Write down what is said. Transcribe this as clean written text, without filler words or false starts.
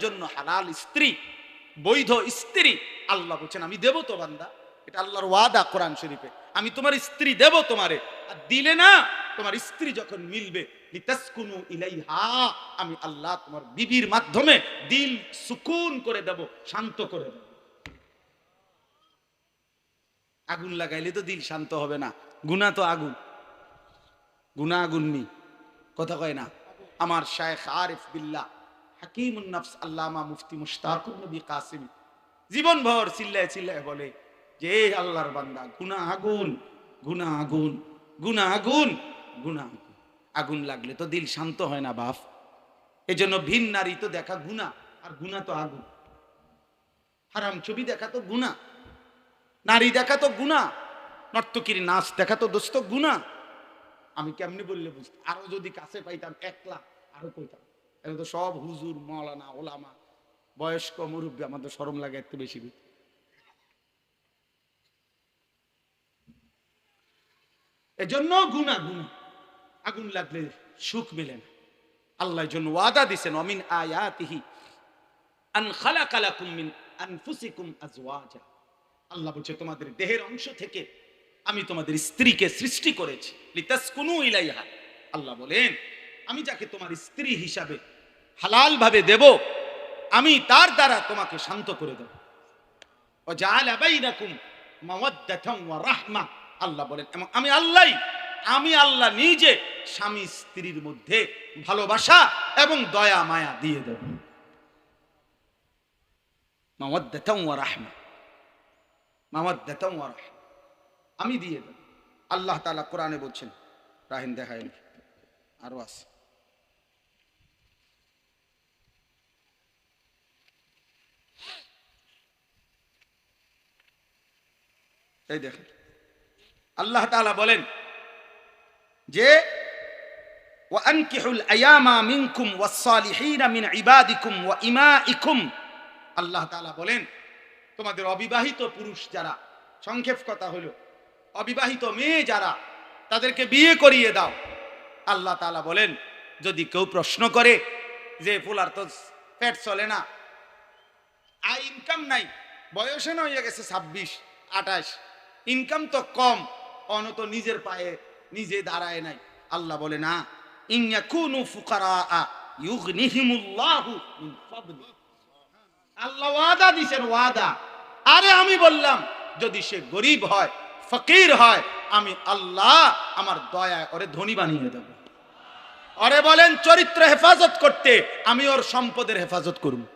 জন্য হালাল স্ত্রী, বৈধ স্ত্রী আল্লাহ বলছেন আমি দেব তো বান্দা, এটা আল্লাহর ওয়াদা কোরআন শরীফে, আমি তোমার স্ত্রী দেব তোমারে। আর দিলে না, তোমার স্ত্রী যখন মিলবে লিতাসকুনু ইলাইহা, আমি আল্লাহ তোমার বিবির মাধ্যমে দিল সুকুন করে দেব, শান্ত করে দেব। আগুন লাগাইলে তো দিল শান্ত হবে না, গুনাহ তো আগুন, গুনাহ আগুন নি, কথা কয় না। আমার শায়েখ আরিফ বিল্লাহ হাকিমুন নফস আল্লামা মুফতি মুশতাকুর নবী কাসিম জীবন ভর চিল্লায় চিল্লায় বলে যে আল্লাহর বান্দা, গুনাহ আগুন, গুনাহ আগুন, গুনাহ আগুন, গুনাহ আগুন। আগুন লাগলে তো দিল শান্ত হয় না বাপ। এজন্য ভিন নারী তো দেখা গুনাহ, আর গুনাহ তো আগুন। হারাম ছবি দেখা তো গুনাহ, নারী দেখা তো গুনাহ, নর্তকীর নাচ দেখা তো দোস্ত গুনাহ। আমি কেমনি বললে বুঝতে, আরো যদি কাছে পাইতাম একলা আরো কইতাম। এখন তো সব হুজুর মাওলানা ওলামা বয়স্ক মুরব্বী, আমার তো শরম লাগে একটু বেশি। এজন্য গুনাহ, গুনাহ আগুন লাগলে সুখ মেলে না। আল্লাহর জন্য ওয়াদা দিবেন ওমিন আয়াতিহি আন খালাকা লাকুম মিন আনফুসিকুম আজওয়াজা। আল্লাহ বলছে তোমাদের দেহের অংশ থেকে আমি তোমাদের স্ত্রীকে সৃষ্টি করেছি, লিতাসকুনু ইলাইহা। আল্লাহ বলেন আমি যাকে তোমার স্ত্রী হিসাবে হালাল ভাবে দেব, আমি তার দ্বারা তোমাকে শান্ত করে দেব। ওয়া জাআলা বাইনাকুম মাওয়াদ্দাতান ওয়া রাহমা। আল্লাহ বলেন এবং আমি আল্লাহ নিজে স্বামী স্ত্রীর মধ্যে ভালোবাসা এবং দয়া মায়া দিয়ে দেব। মাওয়াদ্দাতান ওয়া রাহমা, মাওয়াদ্দাতান ওয়া রাহমা আমি দিয়ে দেব। আল্লাহ তাআলা কোরআনে বলছেন, রাহিম দেখায় আরো আছে, এই দেখেন আল্লাহ তাআলা বলেন যে ওয়া আনকিহুল আয়ামা মিনকুম ওয়াস সালিহিনা মিন ইবাদিকুম ওয়া ইমাইকুম। আল্লাহ তাআলা বলেন তোমাদের অবিবাহিত পুরুষ যারা, সংক্ষেপ কথা হলো অবিবাহিত মেয়ে যারা, তাদেরকে বিয়ে করিয়ে দাও। আল্লাহ তাআলা বলেন যদি কেউ প্রশ্ন করে যে ফুলার তো পেট চলে না, আয় ইনকাম নাই, বয়সে না হয়ে গেছে 26-28, ইনকাম তো কম, অনত নিজের পায়ে নিজে দাঁড়ায় নাই। আল্লাহ বলে না, ইন ইয়াকুনু ফুকারা ইউগনিহিমুল্লাহু মিন ফাদলি। আল্লাহ ওয়াদা দিবেন, ওয়াদা। আরে আমি বললাম যদি সে গরিব হয়, ফকির হয়, আমি আল্লাহ আমার দয়ায় ওরে ধনী বানিয়ে দেব। ওরে বলেন চরিত্র হেফাজত করতে, আমি ওর সম্পদের হেফাজত করব।